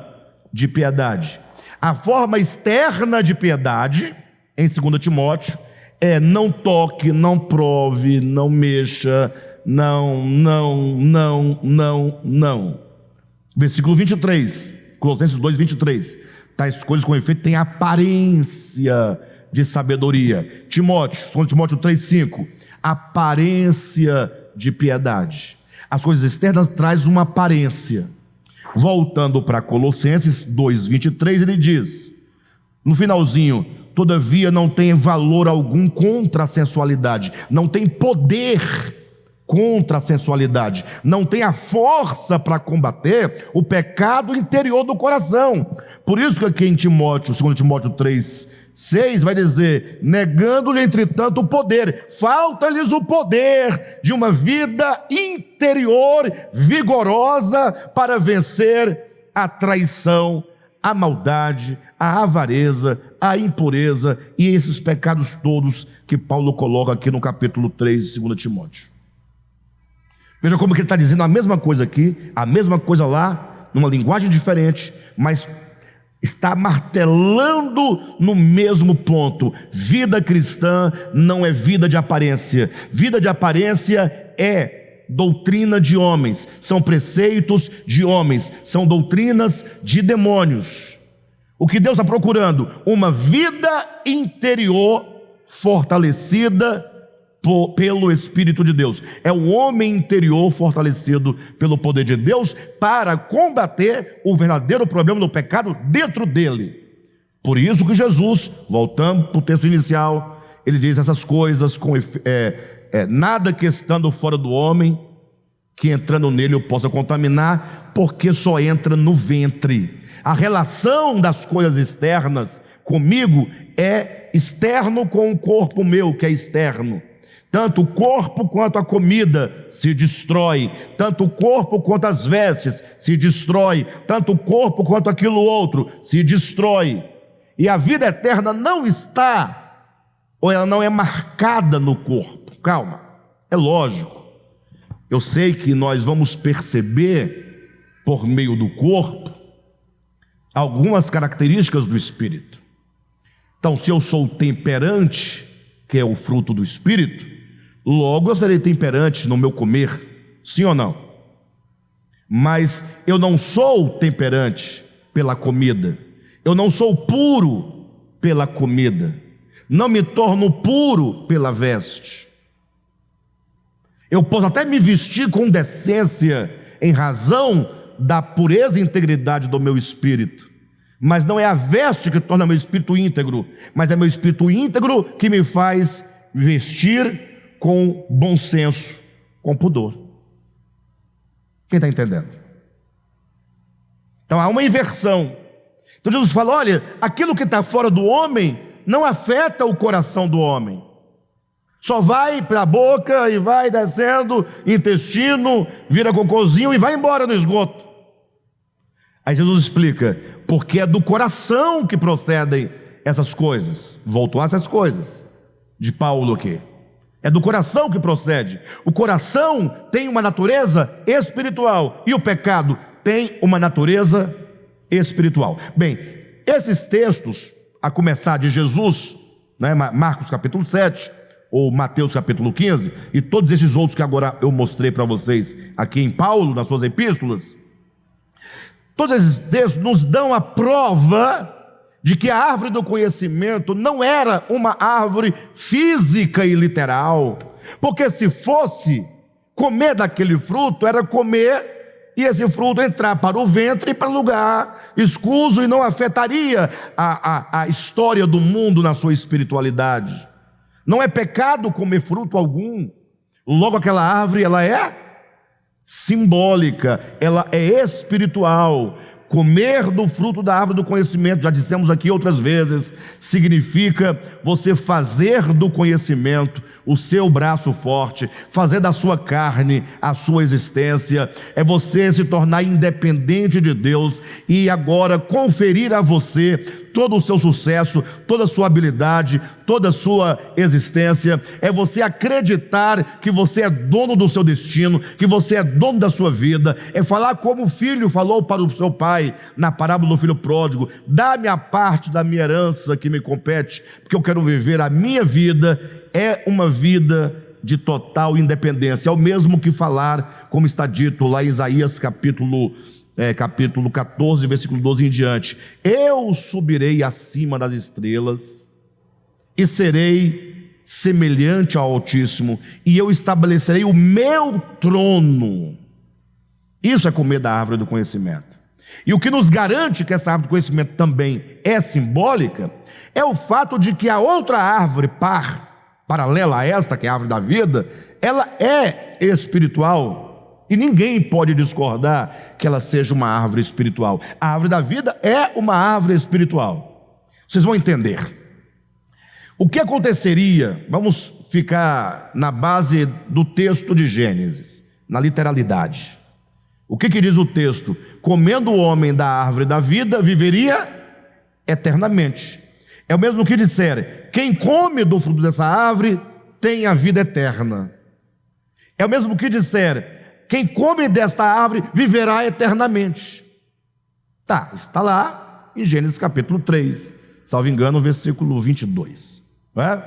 de piedade. A forma externa de piedade, em 2 Timóteo, é não toque, não prove, não mexa, não. Versículo 23, Colossenses 2, 23. Tais coisas, com efeito, têm aparência de sabedoria. Timóteo, 2 Timóteo 3, 5. Aparência de piedade. As coisas externas trazem uma aparência. Voltando para Colossenses 2, 23, ele diz, no finalzinho: todavia não tem valor algum contra a sensualidade, não tem poder contra a sensualidade, não tem a força para combater o pecado interior do coração. Por isso que aqui em Timóteo, 2 Timóteo 3, 6, vai dizer: negando-lhe, entretanto, o poder. Falta-lhes o poder de uma vida interior vigorosa para vencer a traição, a maldade, a avareza, a impureza e esses pecados todos que Paulo coloca aqui no capítulo 3 de 2 Timóteo. Veja como que ele está dizendo a mesma coisa aqui, a mesma coisa lá, numa linguagem diferente, mas está martelando no mesmo ponto. Vida cristã não é vida de aparência. Vida de aparência é doutrina de homens, são preceitos de homens, são doutrinas de demônios. O que Deus está procurando? Uma vida interior fortalecida pelo Espírito de Deus. É o homem interior fortalecido pelo poder de Deus para combater o verdadeiro problema do pecado dentro dele. Por isso que Jesus, voltando para o texto inicial, ele diz essas coisas com nada que estando fora do homem, que entrando nele eu possa contaminar, porque só entra no ventre. A relação das coisas externas comigo é externo com o corpo meu, que é externo. Tanto o corpo quanto a comida se destrói, tanto o corpo quanto as vestes se destrói, tanto o corpo quanto aquilo outro se destrói. E a vida eterna não está, ou ela não é marcada no corpo. Calma, é lógico. Eu sei que nós vamos perceber, por meio do corpo, algumas características do Espírito. Então, se eu sou temperante, que é o fruto do Espírito, logo eu serei temperante no meu comer, sim ou não? Mas eu não sou temperante pela comida, eu não sou puro pela comida, não me torno puro pela veste. Eu posso até me vestir com decência em razão da pureza e integridade do meu espírito, mas não é a veste que torna meu espírito íntegro, mas é meu espírito íntegro que me faz vestir com bom senso, com pudor. Quem está entendendo? Então há uma inversão. Então Jesus fala: olha, aquilo que está fora do homem não afeta o coração do homem, só vai para a boca e vai descendo, intestino, vira cocôzinho e vai embora no esgoto. Aí Jesus explica: porque é do coração que procedem essas coisas. Voltou a essas coisas de Paulo aqui. É do coração que procede. O coração tem uma natureza espiritual e o pecado tem uma natureza espiritual. Bem, esses textos, a começar de Jesus, né, Marcos capítulo 7, ou Mateus capítulo 15, e todos esses outros que agora eu mostrei para vocês aqui em Paulo, nas suas epístolas, todos esses textos nos dão a prova de que a árvore do conhecimento não era uma árvore física e literal, porque se fosse, comer daquele fruto era comer e esse fruto entrar para o ventre e para lugar escuso, e não afetaria a história do mundo na sua espiritualidade. Não é pecado comer fruto algum. Logo, aquela árvore, ela é simbólica, ela é espiritual. Comer do fruto da árvore do conhecimento, já dissemos aqui outras vezes, significa você fazer do conhecimento o seu braço forte, fazer da sua carne a sua existência, é você se tornar independente de Deus e agora conferir a você todo o seu sucesso, toda a sua habilidade, toda a sua existência. É você acreditar que você é dono do seu destino, que você é dono da sua vida. É falar como o filho falou para o seu pai na parábola do filho pródigo: dá-me a parte da minha herança que me compete, porque eu quero viver a minha vida. É uma vida de total independência. É o mesmo que falar, como está dito lá em Isaías capítulo 14, versículo 12 em diante: eu subirei acima das estrelas e serei semelhante ao Altíssimo, e eu estabelecerei o meu trono. Isso é comer da árvore do conhecimento. E o que nos garante que essa árvore do conhecimento também é simbólica é o fato de que a outra árvore paralela a esta, que é a árvore da vida, ela é espiritual, e ninguém pode discordar que ela seja uma árvore espiritual. A árvore da vida é uma árvore espiritual. Vocês vão entender. O que aconteceria, vamos ficar na base do texto de Gênesis, na literalidade. O que diz o texto? Comendo o homem da árvore da vida, viveria eternamente. É o mesmo que disser: quem come do fruto dessa árvore tem a vida eterna. É o mesmo que disser: quem come dessa árvore viverá eternamente. Está lá em Gênesis capítulo 3, salvo engano, versículo 22. Não é?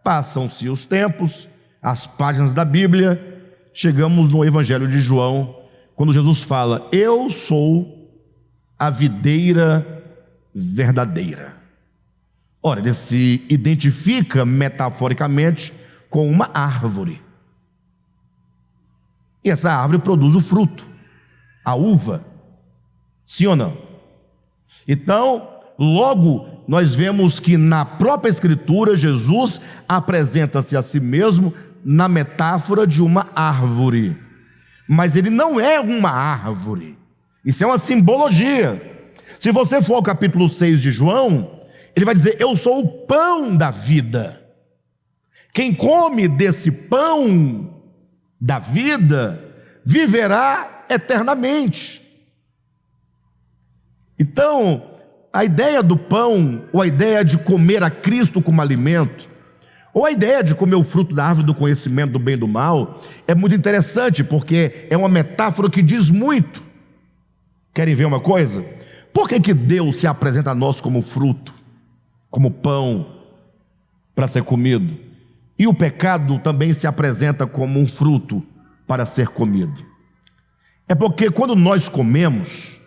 Passam-se os tempos, as páginas da Bíblia, chegamos no Evangelho de João, quando Jesus fala: eu sou a videira verdadeira. Ora, ele se identifica metaforicamente com uma árvore. E essa árvore produz o fruto, a uva. Sim ou não? Então, logo, nós vemos que na própria Escritura, Jesus apresenta-se a si mesmo na metáfora de uma árvore. Mas ele não é uma árvore. Isso é uma simbologia. Se você for ao capítulo 6 de João, ele vai dizer: eu sou o pão da vida. Quem come desse pão da vida viverá eternamente. Então, a ideia do pão, ou a ideia de comer a Cristo como alimento, ou a ideia de comer o fruto da árvore do conhecimento do bem e do mal, é muito interessante, porque é uma metáfora que diz muito. Querem ver uma coisa? Por que Deus se apresenta a nós como fruto, como pão para ser comido, e o pecado também se apresenta como um fruto para ser comido? É porque quando nós comemos,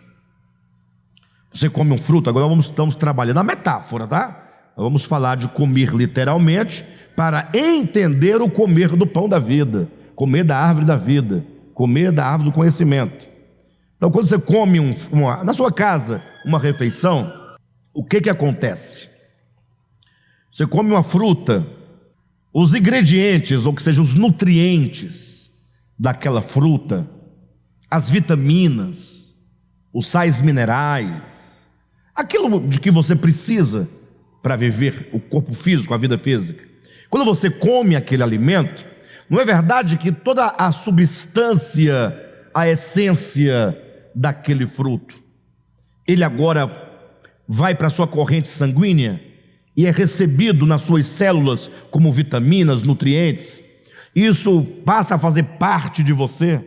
você come um fruto, agora estamos trabalhando a metáfora, tá? Vamos falar de comer literalmente, para entender o comer do pão da vida, comer da árvore da vida, comer da árvore do conhecimento. Então, quando você come na sua casa uma refeição, o que acontece? Você come uma fruta, os ingredientes, ou que seja, os nutrientes daquela fruta, as vitaminas, os sais minerais, aquilo de que você precisa para viver o corpo físico, a vida física. Quando você come aquele alimento, não é verdade que toda a substância, a essência daquele fruto, ele agora vai para a sua corrente sanguínea e é recebido nas suas células como vitaminas, nutrientes. Isso passa a fazer parte de você.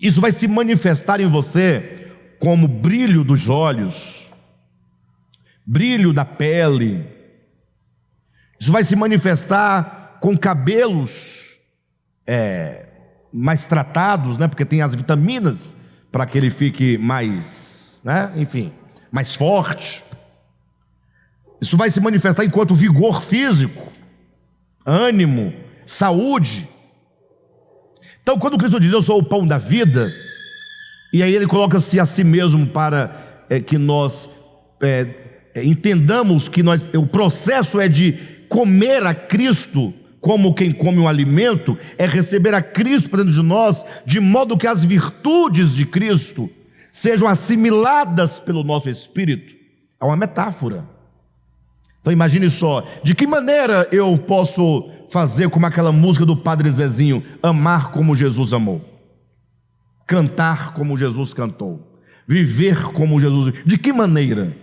Isso vai se manifestar em você como brilho dos olhos, brilho da pele. Isso vai se manifestar com cabelos mais tratados, né? Porque tem as vitaminas para que ele fique mais, né? Enfim, mais forte. Isso vai se manifestar enquanto vigor físico, ânimo, saúde. Então, quando Cristo diz: eu sou o pão da vida, e aí ele coloca-se a si mesmo para que nós entendamos que o processo é de comer a Cristo, como quem come um alimento, é receber a Cristo para dentro de nós, de modo que as virtudes de Cristo sejam assimiladas pelo nosso espírito. É uma metáfora. Então imagine só, de que maneira eu posso fazer como aquela música do Padre Zezinho: amar como Jesus amou, cantar como Jesus cantou, viver como Jesus. De que maneira?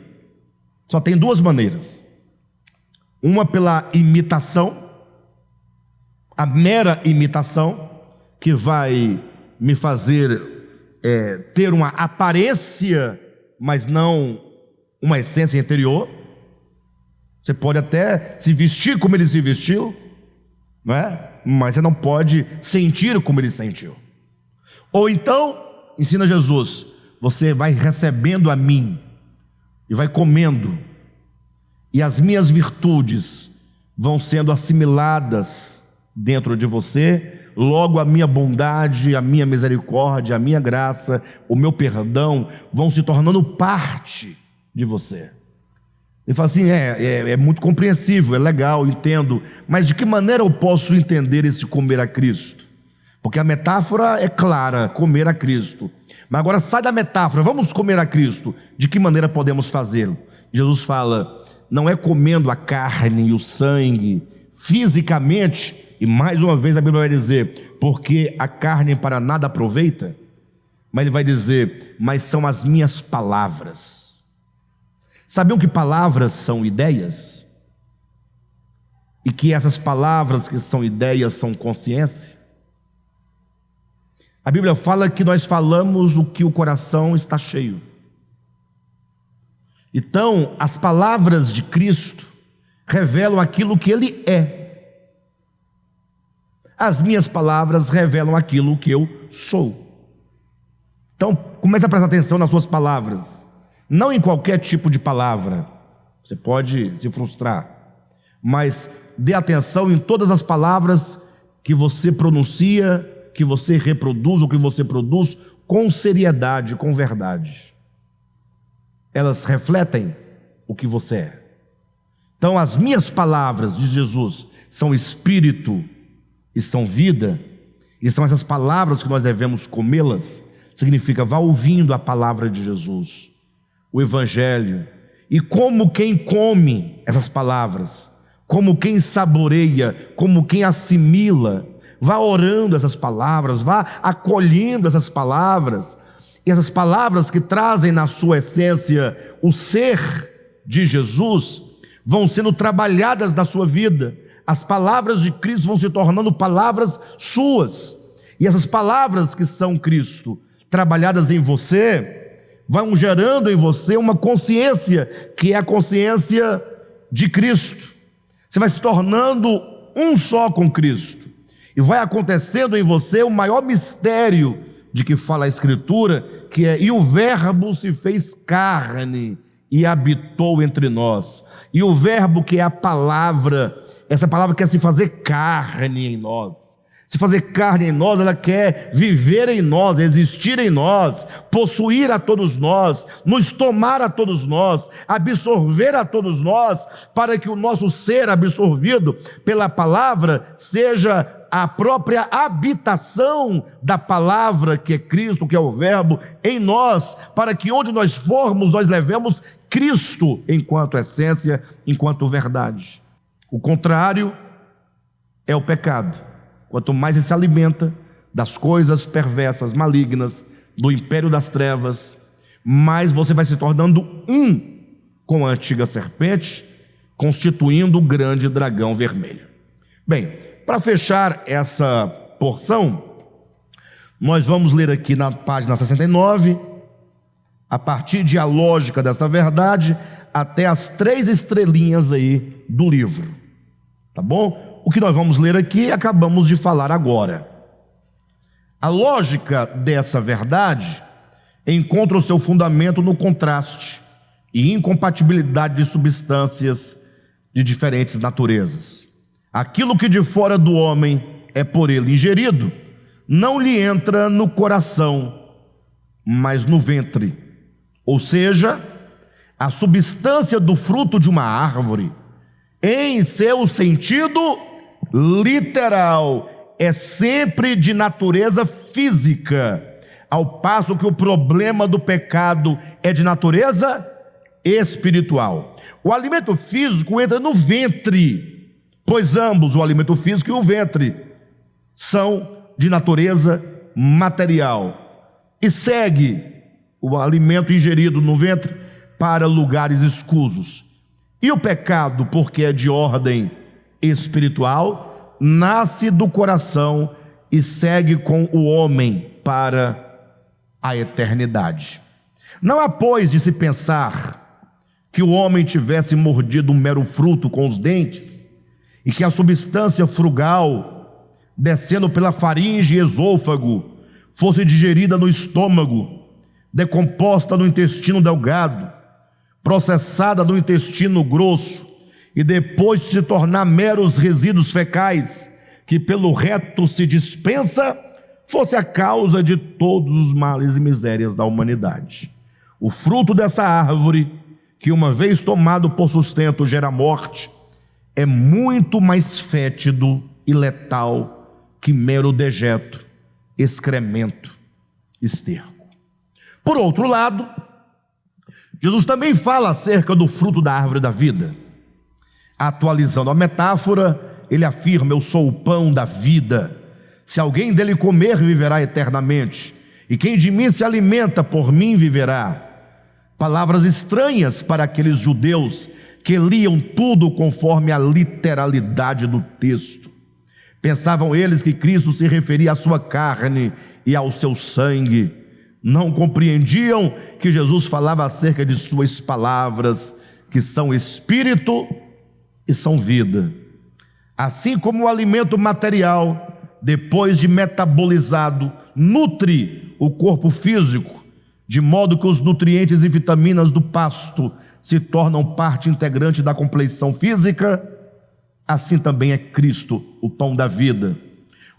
Só tem duas maneiras. Uma pela imitação, a mera imitação, que vai me fazer ter uma aparência, mas não uma essência interior. Você pode até se vestir como ele se vestiu, não é? Mas você não pode sentir como ele sentiu. Ou então, ensina Jesus, você vai recebendo a mim e vai comendo, e as minhas virtudes vão sendo assimiladas dentro de você. Logo a minha bondade, a minha misericórdia, a minha graça, o meu perdão vão se tornando parte de você. Ele fala assim: é muito compreensível, é legal, entendo, mas de que maneira eu posso entender esse comer a Cristo? Porque a metáfora é clara, comer a Cristo. Mas agora sai da metáfora, vamos comer a Cristo. De que maneira podemos fazê-lo? Jesus fala: não é comendo a carne e o sangue fisicamente, e mais uma vez a Bíblia vai dizer, porque a carne para nada aproveita, mas ele vai dizer, mas são as minhas palavras. Sabiam que palavras são ideias? E que essas palavras que são ideias são consciência? A Bíblia fala que nós falamos o que o coração está cheio. Então, as palavras de Cristo revelam aquilo que Ele é. As minhas palavras revelam aquilo que eu sou. Então, comece a prestar atenção nas suas palavras. Não em qualquer tipo de palavra, você pode se frustrar, mas dê atenção em todas as palavras que você pronuncia, que você reproduz ou que você produz com seriedade, com verdade. Elas refletem o que você é. Então as minhas palavras, diz Jesus, são espírito e são vida, e são essas palavras que nós devemos comê-las. Significa, vá ouvindo a palavra de Jesus, o Evangelho, e como quem come essas palavras, como quem saboreia, como quem assimila, vá orando essas palavras, vá acolhendo essas palavras, e essas palavras que trazem na sua essência o ser de Jesus, vão sendo trabalhadas na sua vida. As palavras de Cristo vão se tornando palavras suas, e essas palavras que são Cristo, trabalhadas em você, vão gerando em você uma consciência, que é a consciência de Cristo. Você vai se tornando um só com Cristo, e vai acontecendo em você o maior mistério de que fala a Escritura, que é: e o Verbo se fez carne e habitou entre nós. E o Verbo, que é a palavra, essa palavra quer se fazer carne em nós. Se fazer carne em nós, ela quer viver em nós, existir em nós, possuir a todos nós, nos tomar a todos nós, absorver a todos nós, para que o nosso ser absorvido pela palavra seja a própria habitação da palavra, que é Cristo, que é o Verbo, em nós, para que onde nós formos, nós levemos Cristo enquanto essência, enquanto verdade. O contrário é o pecado. Quanto mais ele se alimenta das coisas perversas, malignas, do império das trevas, mais você vai se tornando um com a antiga serpente, constituindo o grande dragão vermelho. Bem, para fechar essa porção, nós vamos ler aqui na página 69, a partir de a lógica dessa verdade, até as 3 estrelinhas aí do livro, tá bom? O que nós vamos ler aqui, acabamos de falar agora. A lógica dessa verdade encontra o seu fundamento no contraste e incompatibilidade de substâncias de diferentes naturezas. Aquilo que de fora do homem é por ele ingerido, não lhe entra no coração, mas no ventre. Ou seja, a substância do fruto de uma árvore, em seu sentido literal, é sempre de natureza física, ao passo que o problema do pecado é de natureza espiritual. O alimento físico entra no ventre, pois ambos, o alimento físico e o ventre, são de natureza material, e segue o alimento ingerido no ventre para lugares escusos. E o pecado, porque é de ordem espiritual, nasce do coração e segue com o homem para a eternidade. Não há, pois, de se pensar que o homem tivesse mordido um mero fruto com os dentes e que a substância frugal, descendo pela faringe e esôfago, fosse digerida no estômago, decomposta no intestino delgado, processada no intestino grosso e depois de se tornar meros resíduos fecais que pelo reto se dispensa, fosse a causa de todos os males e misérias da humanidade. O fruto dessa árvore, que uma vez tomado por sustento gera morte, é muito mais fétido e letal que mero dejeto, excremento, esterco. Por outro lado, Jesus também fala acerca do fruto da árvore da vida. Atualizando a metáfora, ele afirma: eu sou o pão da vida. Se alguém dele comer, viverá eternamente, e quem de mim se alimenta, por mim viverá. Palavras estranhas para aqueles judeus que liam tudo conforme a literalidade do texto. Pensavam eles que Cristo se referia à sua carne e ao seu sangue. Não compreendiam que Jesus falava acerca de suas palavras, que são espírito e são vida. Assim como o alimento material, depois de metabolizado, nutre o corpo físico, de modo que os nutrientes e vitaminas do pasto se tornam parte integrante da compleição física, assim também é Cristo, o pão da vida.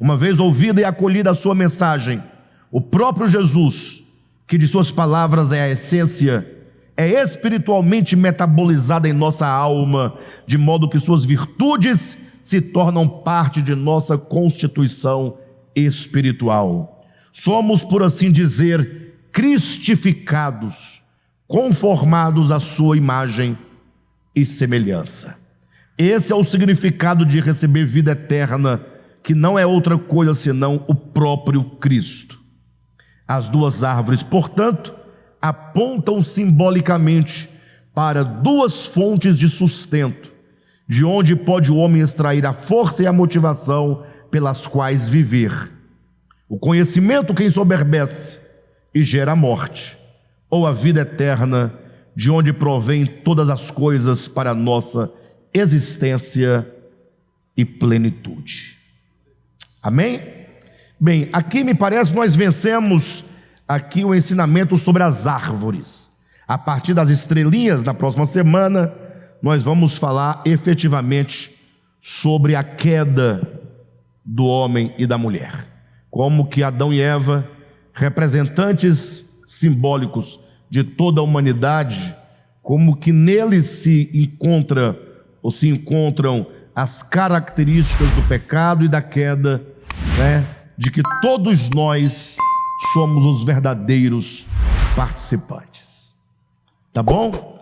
Uma vez ouvida e acolhida a sua mensagem, o próprio Jesus, que de suas palavras é a essência, é espiritualmente metabolizada em nossa alma, de modo que suas virtudes se tornam parte de nossa constituição espiritual. Somos, por assim dizer, cristificados, conformados à sua imagem e semelhança. Esse é o significado de receber vida eterna, que não é outra coisa senão o próprio Cristo. As duas árvores, portanto, apontam simbolicamente para duas fontes de sustento, de onde pode o homem extrair a força e a motivação pelas quais viver. O conhecimento que ensoberbece e gera a morte, ou a vida eterna, de onde provém todas as coisas para a nossa existência e plenitude. Amém? Bem, aqui me parece nós vencemos aqui o ensinamento sobre as árvores. A partir das estrelinhas, na próxima semana, nós vamos falar efetivamente sobre a queda do homem e da mulher. Como que Adão e Eva, representantes simbólicos de toda a humanidade, como que neles se encontram as características do pecado e da queda, de que todos nós somos os verdadeiros participantes. Tá bom?